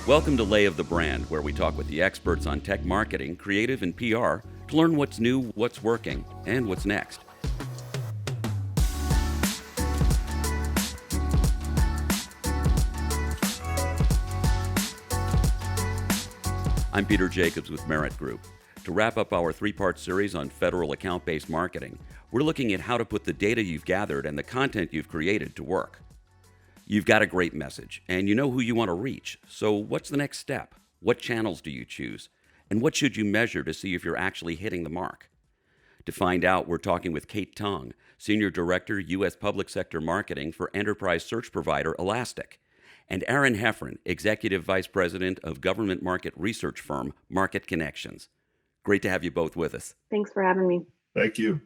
Welcome to Lay of the Brand, where we talk with the experts on tech marketing, creative, and PR to learn what's new, what's working, and what's next. I'm Peter Jacobs with Merit Group. To wrap up our three-part series on federal account-based marketing, we're looking at how to put the data you've gathered and the content you've created to work. You've got a great message, and you know who you want to reach. So what's the next step? What channels do you choose? And what should you measure to see if you're actually hitting the mark? To find out, we're talking with Kate Tong, Senior Director, U.S. Public Sector Marketing for enterprise search provider Elastic, and Aaron Heffron, Executive Vice President of government market research firm Market Connections. Great to have you both with us. Thanks for having me. Thank you.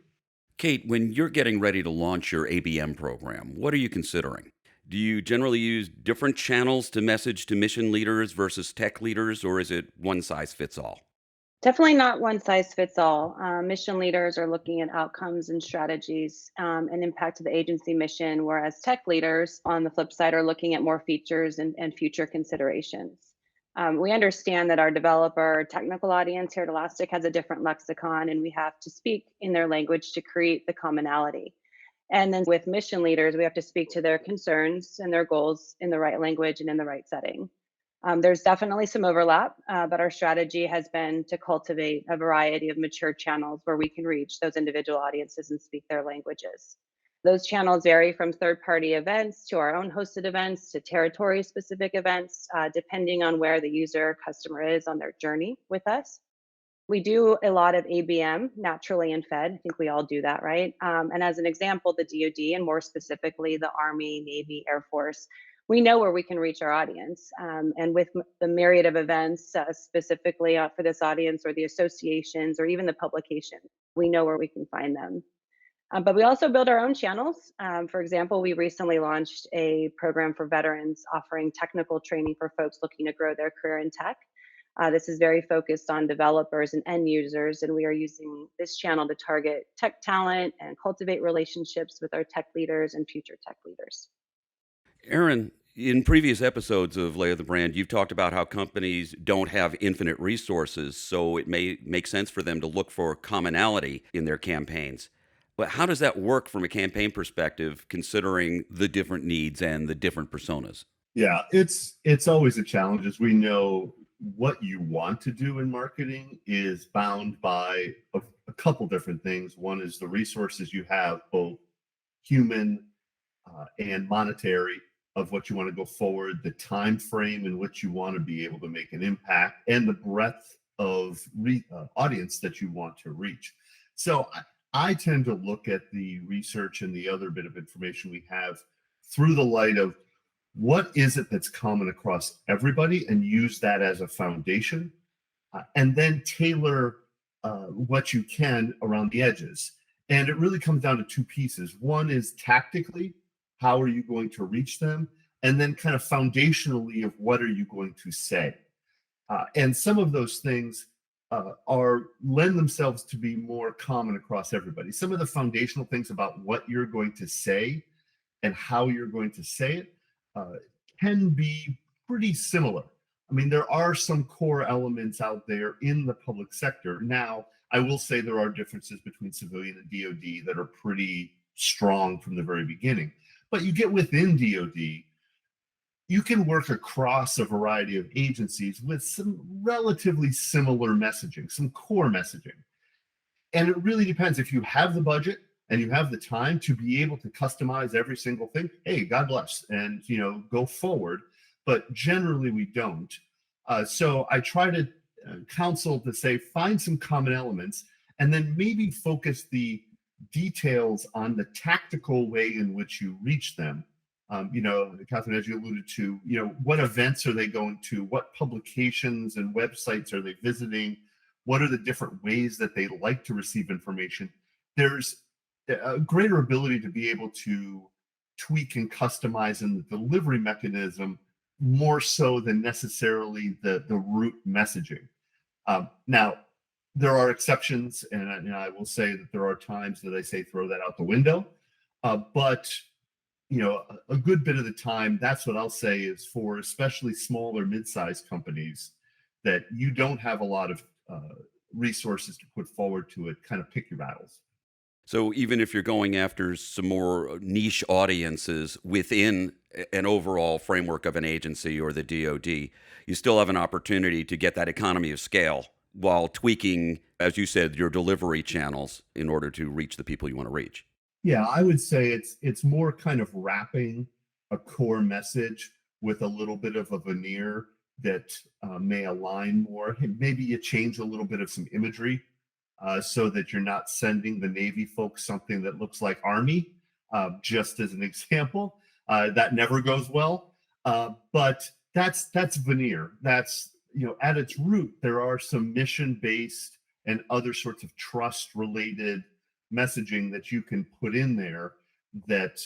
Kate, when you're getting ready to launch your ABM program, what are you considering? Do you generally use different channels to message to mission leaders versus tech leaders, or is it one size fits all? Definitely not one size fits all. Mission leaders are looking at outcomes and strategies and impact to the agency mission, whereas tech leaders, on the flip side, are looking at more features and future considerations. We understand that our developer technical audience here at Elastic has a different lexicon, and we have to speak in their language to create the commonality. And then with mission leaders, we have to speak to their concerns and their goals in the right language and in the right setting. There's definitely some overlap, but our strategy has been to cultivate a variety of mature channels where we can reach those individual audiences and speak their languages. Those channels vary from third-party events to our own hosted events to territory-specific events, depending on where the user customer is on their journey with us. We do a lot of ABM, naturally and fed. I think we all do that, right? And as an example, the DoD, and more specifically, the Army, Navy, Air Force, we know where we can reach our audience. And with the myriad of events, specifically for this audience, or the associations, or even the publication, we know where we can find them. But we also build our own channels. For example, we recently launched a program for veterans offering technical training for folks looking to grow their career in tech. This is very focused on developers and end users, and we are using this channel to target tech talent and cultivate relationships with our tech leaders and future tech leaders. Aaron, in previous episodes of Lay of the Brand, you've talked about how companies don't have infinite resources, so it may make sense for them to look for commonality in their campaigns. But how does that work from a campaign perspective, considering the different needs and the different personas? Yeah, it's always a challenge. As we know, what you want to do in marketing is bound by a couple different things. One is the resources you have, both human and monetary, of what you want to go forward, the time frame in which you want to be able to make an impact, and the breadth of audience that you want to reach. So I tend to look at the research and the other bit of information we have through the light of what is it that's common across everybody, and use that as a foundation, and then tailor what you can around the edges. And it really comes down to two pieces. One is tactically, how are you going to reach them? And then kind of foundationally of what are you going to say? And some of those things lend themselves to be more common across everybody. Some of the foundational things about what you're going to say and how you're going to say it can be pretty similar. I mean, there are some core elements out there in the public sector. Now, I will say there are differences between civilian and DoD that are pretty strong from the very beginning. But you get within DoD, you can work across a variety of agencies with some relatively similar messaging, some core messaging. And it really depends. If you have the budget and you have the time to be able to customize every single thing, hey, God bless, and go forward. But generally we don't. So I try to counsel to say, find some common elements, and then maybe focus the details on the tactical way in which you reach them. Catherine, as you alluded to, what events are they going to? What publications and websites are they visiting? What are the different ways that they like to receive information? There's a greater ability to be able to tweak and customize in the delivery mechanism more so than necessarily the root messaging. Now, there are exceptions, and I will say that there are times that I say throw that out the window. But a good bit of the time, that's what I'll say is for especially small or mid-sized companies that you don't have a lot of resources to put forward to it, kind of pick your battles. So even if you're going after some more niche audiences within an overall framework of an agency or the DoD, you still have an opportunity to get that economy of scale while tweaking, as you said, your delivery channels in order to reach the people you want to reach. Yeah, I would say it's more kind of wrapping a core message with a little bit of a veneer that may align more. Maybe you change a little bit of some imagery so that you're not sending the Navy folks something that looks like Army, just as an example. That never goes well, but that's veneer. That's, at its root, there are some mission-based and other sorts of trust-related messaging that you can put in there that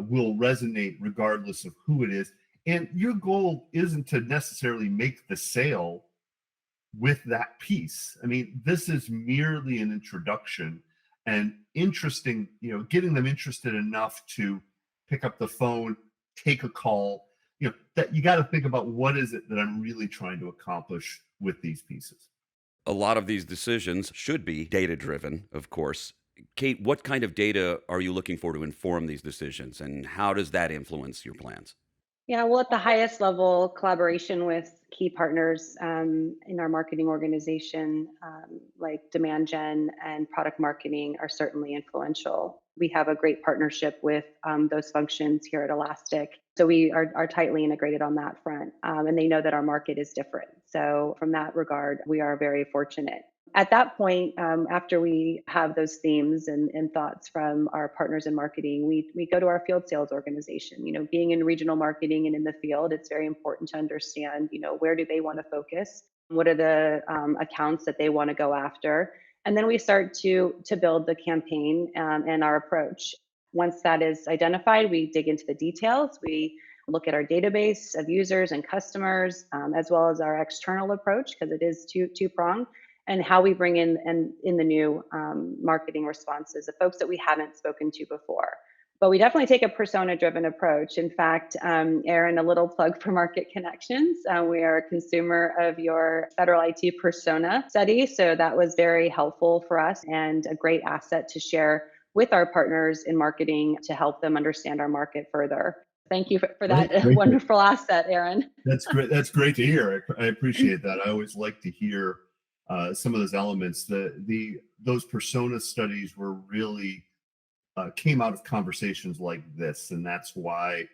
will resonate regardless of who it is. And your goal isn't to necessarily make the sale with that piece. I mean, this is merely an introduction and interesting, getting them interested enough to pick up the phone, take a call, that you got to think about what is it that I'm really trying to accomplish with these pieces. A lot of these decisions should be data driven, of course. Kate, what kind of data are you looking for to inform these decisions, and how does that influence your plans? Yeah, well, at the highest level, collaboration with key partners in our marketing organization, like demand gen and product marketing, are certainly influential. We have a great partnership with those functions here at Elastic. So we are tightly integrated on that front. And they know that our market is different. So, from that regard, we are very fortunate. At that point, after we have those themes and thoughts from our partners in marketing, we go to our field sales organization. Being in regional marketing and in the field, it's very important to understand, where do they want to focus? What are the accounts that they want to go after? And then we start to build the campaign and our approach. Once that is identified, we dig into the details. We look at our database of users and customers, as well as our external approach, because it is two-pronged, and how we bring in the new marketing responses, the folks that we haven't spoken to before. But we definitely take a persona-driven approach. In fact, Aaron, a little plug for Market Connections. We are a consumer of your federal IT persona study, so that was very helpful for us and a great asset to share with our partners in marketing to help them understand our market further. Thank you for that wonderful asset, Aaron. That's great. That's great to hear. I appreciate that. I always like to hear some of those elements. Those persona studies were really came out of conversations like this, and that's why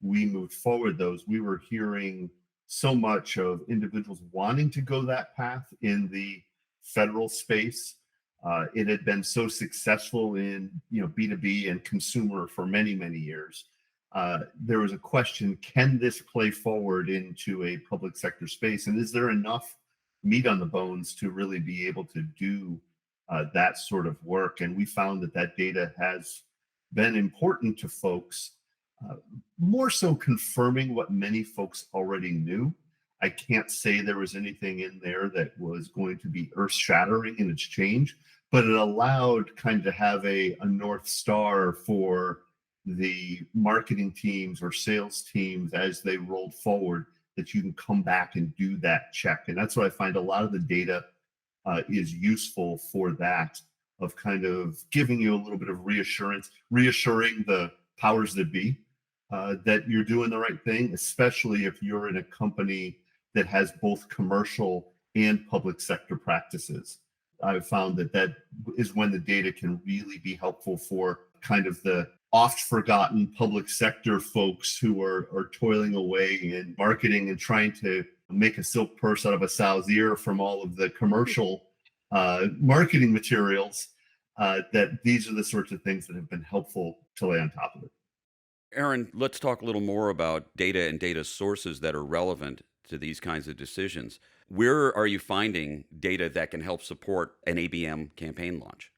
we moved forward. We were hearing so much of individuals wanting to go that path in the federal space. It had been so successful in B2B and consumer for many years. There was a question: can this play forward into a public sector space, and is there enough meat on the bones to really be able to do that sort of work? And we found that data has been important to folks, more so confirming what many folks already knew. I can't say there was anything in there that was going to be earth-shattering in its change, but it allowed kind of to have a North Star for the marketing teams or sales teams as they rolled forward, that you can come back and do that check. And that's what I find a lot of the data is useful for, that of kind of giving you a little bit of reassuring the powers that be that you're doing the right thing, especially if you're in a company that has both commercial and public sector practices. I've found that is when the data can really be helpful for kind of the oft forgotten public sector folks who are toiling away in marketing and trying to make a silk purse out of a sow's ear from all of the commercial marketing materials, that these are the sorts of things that have been helpful to lay on top of it. Aaron, let's talk a little more about data and data sources that are relevant to these kinds of decisions. Where are you finding data that can help support an ABM campaign launch?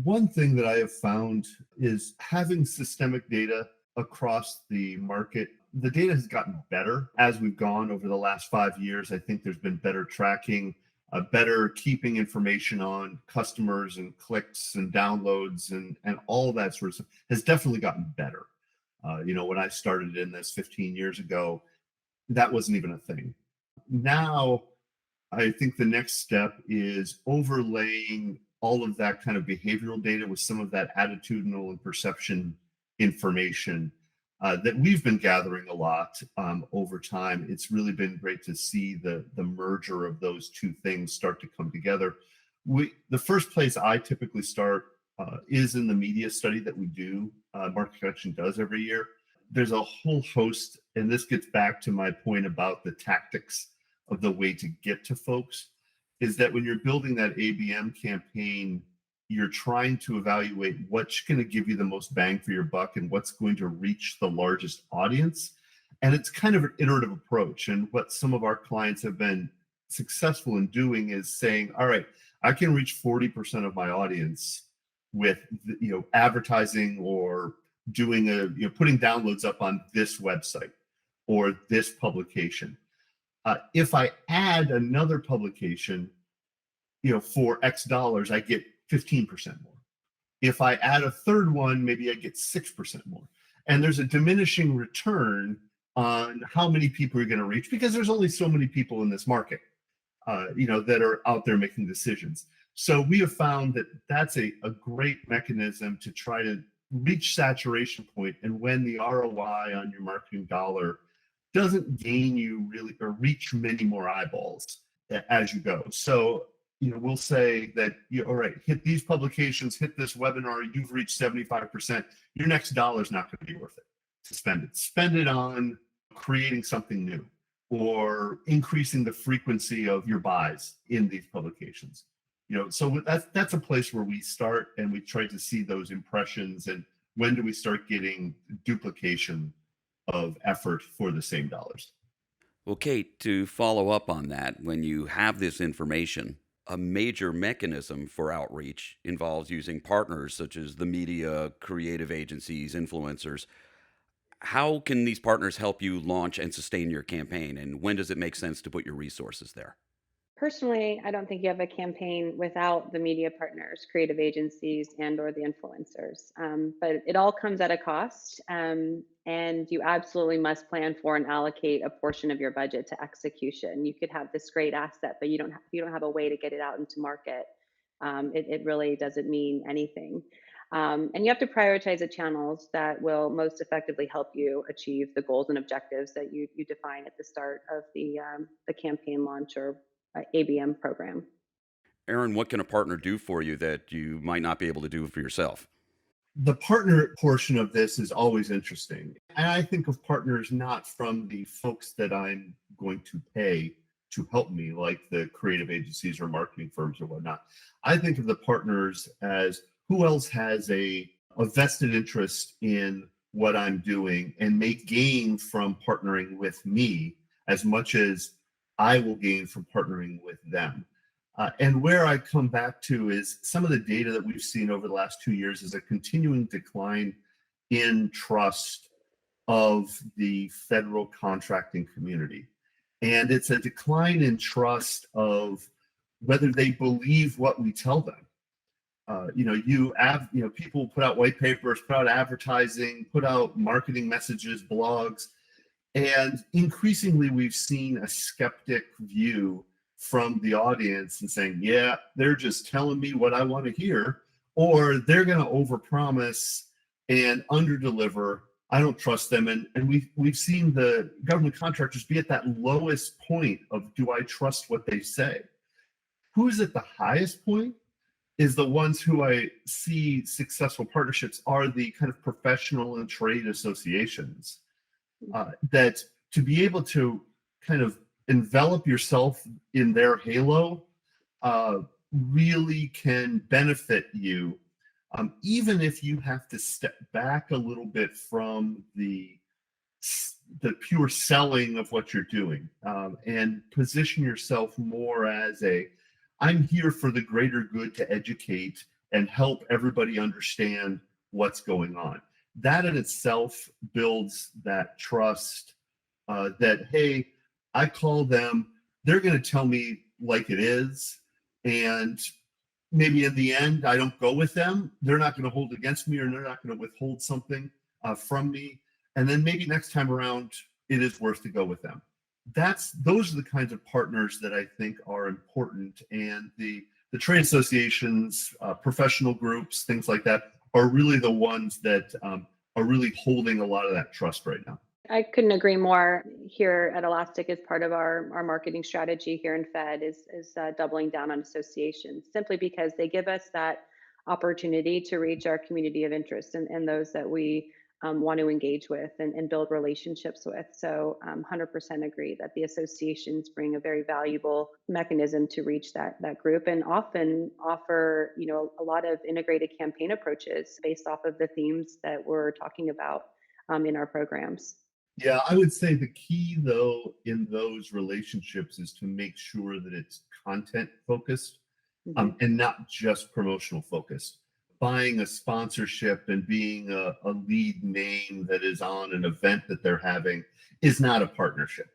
One thing that I have found is having systemic data across the market. The data has gotten better as we've gone over the last 5 years. I think there's been better tracking, better keeping information on customers and clicks and downloads and all that sort of stuff has definitely gotten better. When I started in this 15 years ago, that wasn't even a thing. Now, I think the next step is overlaying all of that kind of behavioral data with some of that attitudinal and perception information that we've been gathering a lot over time. It's really been great to see the merger of those two things start to come together. The first place I typically start is in the media study that we do, Market Connection does every year. There's a whole host, and this gets back to my point about the tactics of the way to get to folks, is that when you're building that ABM campaign, you're trying to evaluate what's going to give you the most bang for your buck and what's going to reach the largest audience. And it's kind of an iterative approach. And what some of our clients have been successful in doing is saying, all right, I can reach 40% of my audience with advertising or doing putting downloads up on this website or this publication. If I add another publication, for X dollars, I get 15% more. If I add a third one, maybe I get 6% more. And there's a diminishing return on how many people you're going to reach, because there's only so many people in this market, that are out there making decisions. So we have found that that's a great mechanism to try to reach saturation point. And when the ROI on your marketing dollar doesn't gain you really or reach many more eyeballs as you go. So, we'll say that, all right, hit these publications, hit this webinar, you've reached 75%. Your next dollar is not going to be worth it to spend it. Spend it on creating something new or increasing the frequency of your buys in these publications. So that's a place where we start, and we try to see those impressions and when do we start getting duplication of effort for the same dollars. Well, Kate, to follow up on that, when you have this information, a major mechanism for outreach involves using partners such as the media, creative agencies, influencers. How can these partners help you launch and sustain your campaign? And when does it make sense to put your resources there? Personally, I don't think you have a campaign without the media partners, creative agencies, and/or the influencers. But it all comes at a cost, and you absolutely must plan for and allocate a portion of your budget to execution. You could have this great asset, but you don't have a way to get it out into market. It really doesn't mean anything. And you have to prioritize the channels that will most effectively help you achieve the goals and objectives that you define at the start of the campaign launch or ABM program. Aaron, what can a partner do for you that you might not be able to do for yourself? The partner portion of this is always interesting. And I think of partners not from the folks that I'm going to pay to help me, like the creative agencies or marketing firms or whatnot. I think of the partners as who else has a vested interest in what I'm doing and may gain from partnering with me as much as I will gain from partnering with them. And where I come back to is some of the data that we've seen over the last 2 years is a continuing decline in trust of the federal contracting community. And it's a decline in trust of whether they believe what we tell them. People put out white papers, put out advertising, put out marketing messages, blogs, and increasingly we've seen a skeptic view from the audience and saying, yeah, they're just telling me what I want to hear, or they're going to overpromise and underdeliver. I don't trust them. And we've seen the government contractors be at that lowest point of, do I trust what they say? Who's at the highest point is the ones who I see successful partnerships are the kind of professional and trade associations. That to be able to kind of envelop yourself in their halo really can benefit you, even if you have to step back a little bit from the pure selling of what you're doing, and position yourself more as I'm here for the greater good to educate and help everybody understand what's going on. That in itself builds that trust that, hey, I call them, they're going to tell me like it is. And maybe in the end, I don't go with them. They're not going to hold against me, or they're not going to withhold something from me. And then maybe next time around, it is worth to go with them. Those are the kinds of partners that I think are important. And the trade associations, professional groups, things like that are really the ones that are really holding a lot of that trust right now. I couldn't agree more. Here at Elastic, as part of our marketing strategy here in Fed, is doubling down on associations, simply because they give us that opportunity to reach our community of interest and those that we want to engage with and build relationships with. So 100% agree that the associations bring a very valuable mechanism to reach that group, and often offer, a lot of integrated campaign approaches based off of the themes that we're talking about in our programs. Yeah, I would say the key, though, in those relationships is to make sure that it's content focused, Mhm. and not just promotional focused. Buying a sponsorship and being a lead name that is on an event that they're having is not a partnership.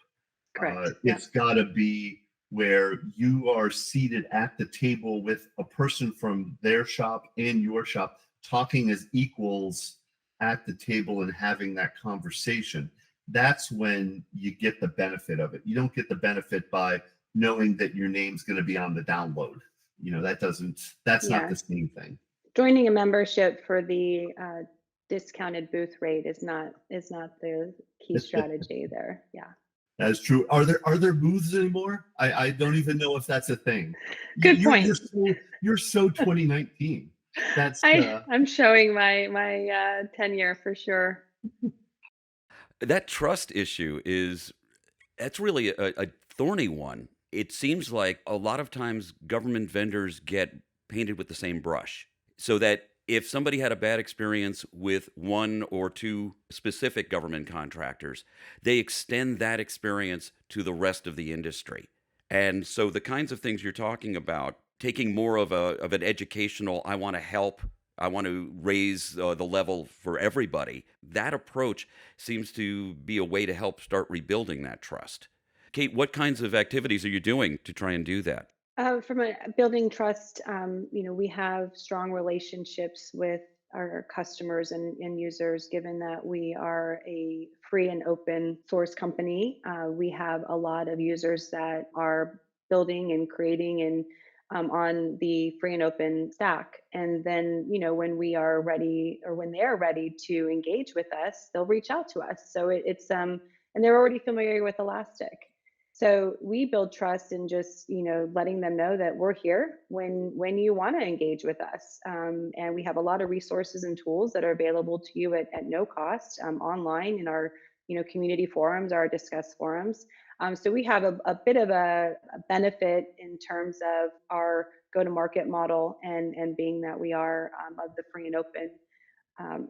Correct. Yeah. It's got to be where you are seated at the table with a person from their shop and your shop, talking as equals at the table and having that conversation. That's when you get the benefit of it. You don't get the benefit by knowing that your name's going to be on the download. That's not Yeah. the same thing. Joining a membership for the discounted booth rate is not the key strategy there. Yeah. That's true. Are there booths anymore? I don't even know if that's a thing. Good You're point. so 2019. That's I'm showing my tenure for sure. That trust issue that's really a thorny one. It seems like a lot of times government vendors get painted with the same brush, so that if somebody had a bad experience with one or two specific government contractors, they extend that experience to the rest of the industry. And so the kinds of things you're talking about, taking more of an educational, I want to help, I want to raise the level for everybody. That approach seems to be a way to help start rebuilding that trust. Kate, what kinds of activities are you doing to try and do that? From a building trust, we have strong relationships with our customers and end users, given that we are a free and open source company. We have a lot of users that are building and creating and on the free and open stack. And then, when we are ready, or when they're ready to engage with us, they'll reach out to us. So and they're already familiar with Elastic. So we build trust in just, letting them know that we're here when you want to engage with us. And we have a lot of resources and tools that are available to you at no cost, online in our, community forums, our discuss forums. So we have a bit of a benefit in terms of our go-to-market model, and being that we are of the free and open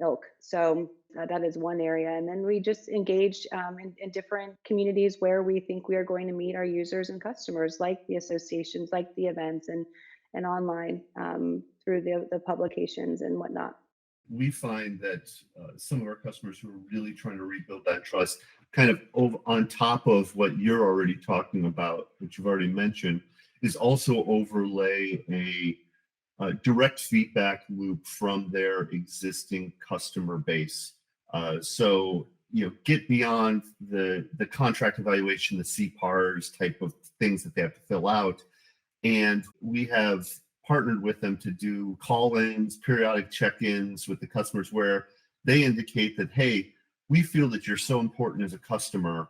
ilk. So that is one area. And then we just engage in different communities where we think we are going to meet our users and customers, like the associations, like the events, and online through the publications and whatnot. We find that some of our customers who are really trying to rebuild that trust, kind of over, on top of what you're already talking about, which you've already mentioned, is also overlay a direct feedback loop from their existing customer base. So get beyond the contract evaluation, the CPARs type of things that they have to fill out, and we have partnered with them to do call-ins, periodic check-ins with the customers where they indicate that, hey, we feel that you're so important as a customer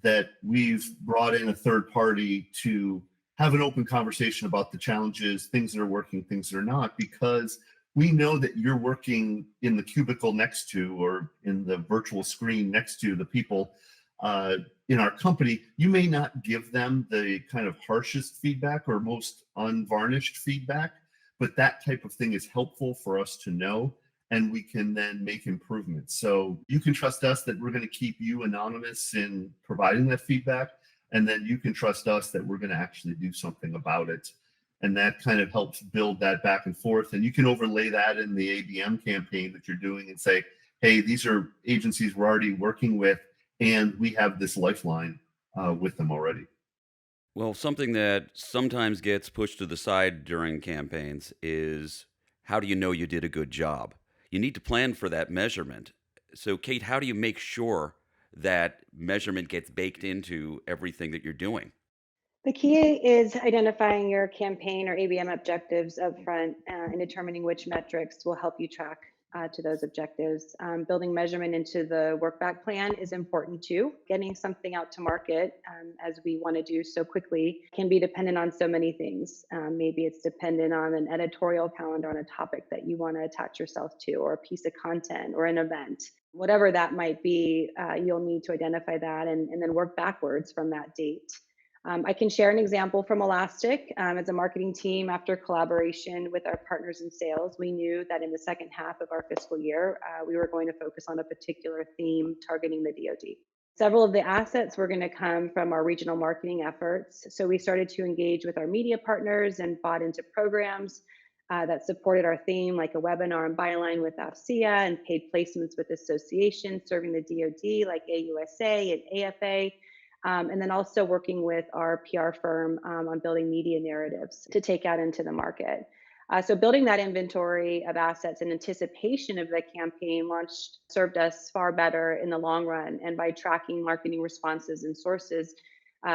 that we've brought in a third party to have an open conversation about the challenges, things that are working, things that are not, because we know that you're working in the cubicle next to, or in the virtual screen next to the people in our company. You may not give them the kind of harshest feedback or most unvarnished feedback, but that type of thing is helpful for us to know, and we can then make improvements. So you can trust us that we're going to keep you anonymous in providing that feedback, and then you can trust us that we're going to actually do something about it. And that kind of helps build that back and forth. And you can overlay that in the ABM campaign that you're doing and say, hey, these are agencies we're already working with, and we have this lifeline with them already. Well, something that sometimes gets pushed to the side during campaigns is, how do you know you did a good job? You need to plan for that measurement. So, Kate, how do you make sure that measurement gets baked into everything that you're doing? The key is identifying your campaign or ABM objectives upfront and determining which metrics will help you track to those objectives. Building measurement into the work back plan is important too. Getting something out to market, as we want to do so quickly, can be dependent on so many things. Maybe it's dependent on an editorial calendar on a topic that you want to attach yourself to, or a piece of content, or an event. Whatever that might be, you'll need to identify that and then work backwards from that date. I can share an example from Elastic. As a marketing team, after collaboration with our partners in sales, we knew that in the second half of our fiscal year, we were going to focus on a particular theme targeting the DoD. Several of the assets were going to come from our regional marketing efforts. So we started to engage with our media partners and bought into programs that supported our theme, like a webinar and byline with AFCEA and paid placements with associations serving the DoD, like AUSA and AFA. And then also working with our PR firm on building media narratives to take out into the market. So building that inventory of assets in anticipation of the campaign launch served us far better in the long run. And by tracking marketing responses and sources,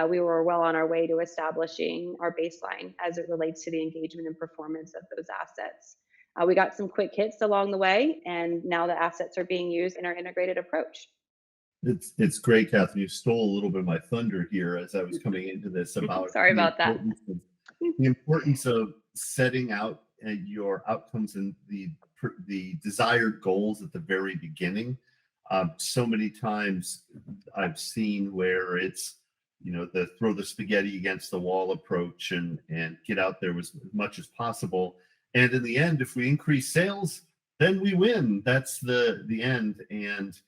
we were well on our way to establishing our baseline as it relates to the engagement and performance of those assets. We got some quick hits along the way, and now the assets are being used in our integrated approach. It's great, Catherine. You stole a little bit of my thunder here as I was coming into this about Sorry about that. the importance of setting out your outcomes and the desired goals at the very beginning. So many times I've seen where it's, the throw the spaghetti against the wall approach and get out there as much as possible. And in the end, if we increase sales, then we win. That's the end. And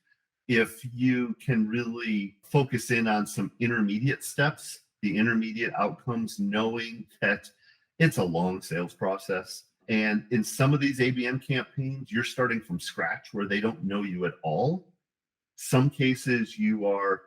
if you can really focus in on some intermediate steps, the intermediate outcomes, knowing that it's a long sales process. And in some of these ABM campaigns, you're starting from scratch where they don't know you at all. Some cases you are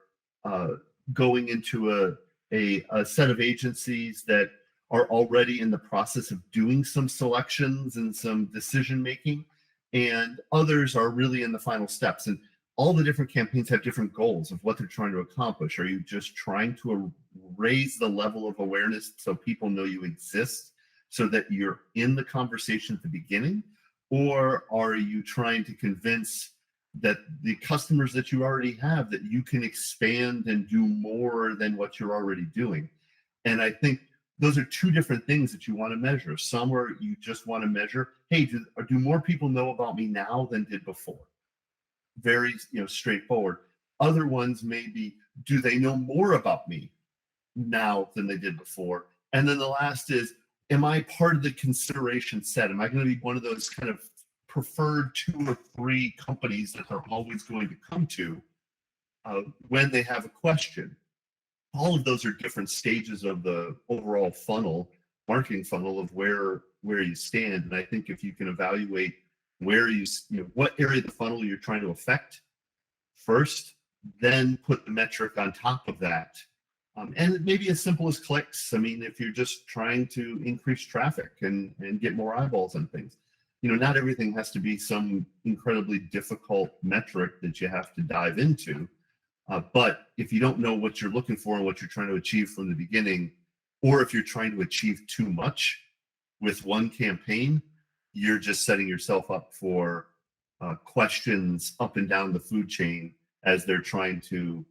going into a set of agencies that are already in the process of doing some selections and some decision making, and others are really in the final steps. And all the different campaigns have different goals of what they're trying to accomplish. Are you just trying to raise the level of awareness so people know you exist so that you're in the conversation at the beginning? Or are you trying to convince that the customers that you already have that you can expand and do more than what you're already doing? And I think those are two different things that you want to measure. Some are you just want to measure, hey, do more people know about me now than did before? Very straightforward. Other ones may be, do they know more about me now than they did before? And then the last is, am I part of the consideration set? Am I going to be one of those kind of preferred 2 or 3 companies that they're always going to come to when they have a question? All of those are different stages of the overall funnel, marketing funnel, of where you stand. And I think if you can evaluate where what area of the funnel you're trying to affect first, then put the metric on top of that. And it may be as simple as clicks. I mean, if you're just trying to increase traffic and get more eyeballs on things, not everything has to be some incredibly difficult metric that you have to dive into. But if you don't know what you're looking for and what you're trying to achieve from the beginning, or if you're trying to achieve too much with one campaign, you're just setting yourself up for questions up and down the food chain as you're trying to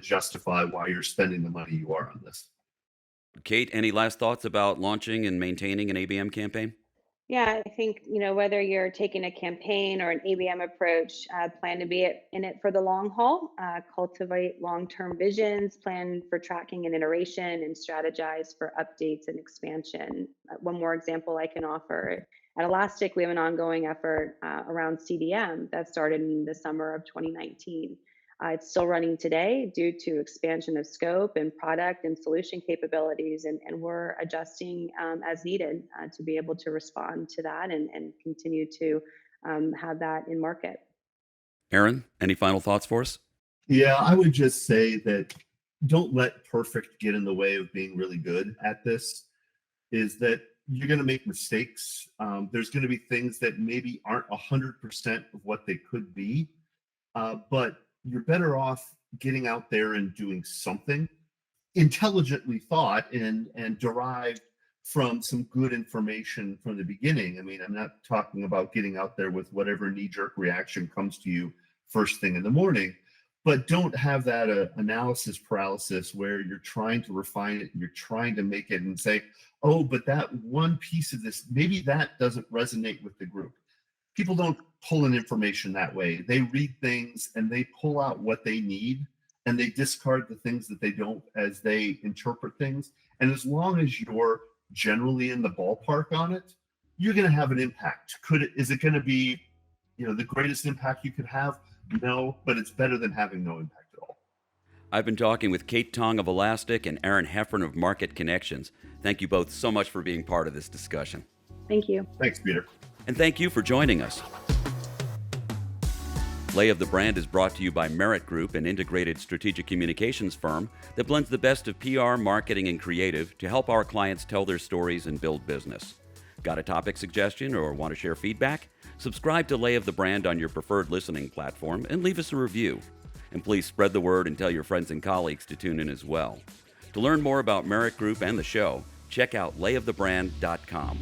justify why you're spending the money you are on this. Kate, any last thoughts about launching and maintaining an ABM campaign? Yeah, I think, whether you're taking a campaign or an ABM approach, plan to be in it for the long haul, cultivate long-term visions, plan for tracking and iteration, and strategize for updates and expansion. One more example I can offer. At Elastic, we have an ongoing effort around CDM that started in the summer of 2019. It's still running today due to expansion of scope and product and solution capabilities, and we're adjusting as needed to be able to respond to that and continue to have that in market. Aaron, any final thoughts for us? Yeah, I would just say that don't let perfect get in the way of being really good at this. Is that you're going to make mistakes. There's going to be things that maybe aren't 100% of what they could be, but you're better off getting out there and doing something intelligently thought and derived from some good information from the beginning. I mean, I'm not talking about getting out there with whatever knee-jerk reaction comes to you first thing in the morning, but don't have that analysis paralysis where you're trying to refine it and you're trying to make it and say, oh, but that one piece of this, maybe that doesn't resonate with the group. People don't pull in information that way. They read things and they pull out what they need and they discard the things that they don't as they interpret things. And as long as you're generally in the ballpark on it, you're going to have an impact. Is it going to be, the greatest impact you could have? No, but it's better than having no impact at all. I've been talking with Kate Tong of Elastic and Aaron Heffron of Market Connections. Thank you both so much for being part of this discussion. Thank you. Thanks, Peter. And thank you for joining us. Lay of the Brand is brought to you by Merit Group, an integrated strategic communications firm that blends the best of PR, marketing, and creative to help our clients tell their stories and build business. Got a topic suggestion or want to share feedback? Subscribe to Lay of the Brand on your preferred listening platform and leave us a review. And please spread the word and tell your friends and colleagues to tune in as well. To learn more about Merit Group and the show, check out layofthebrand.com.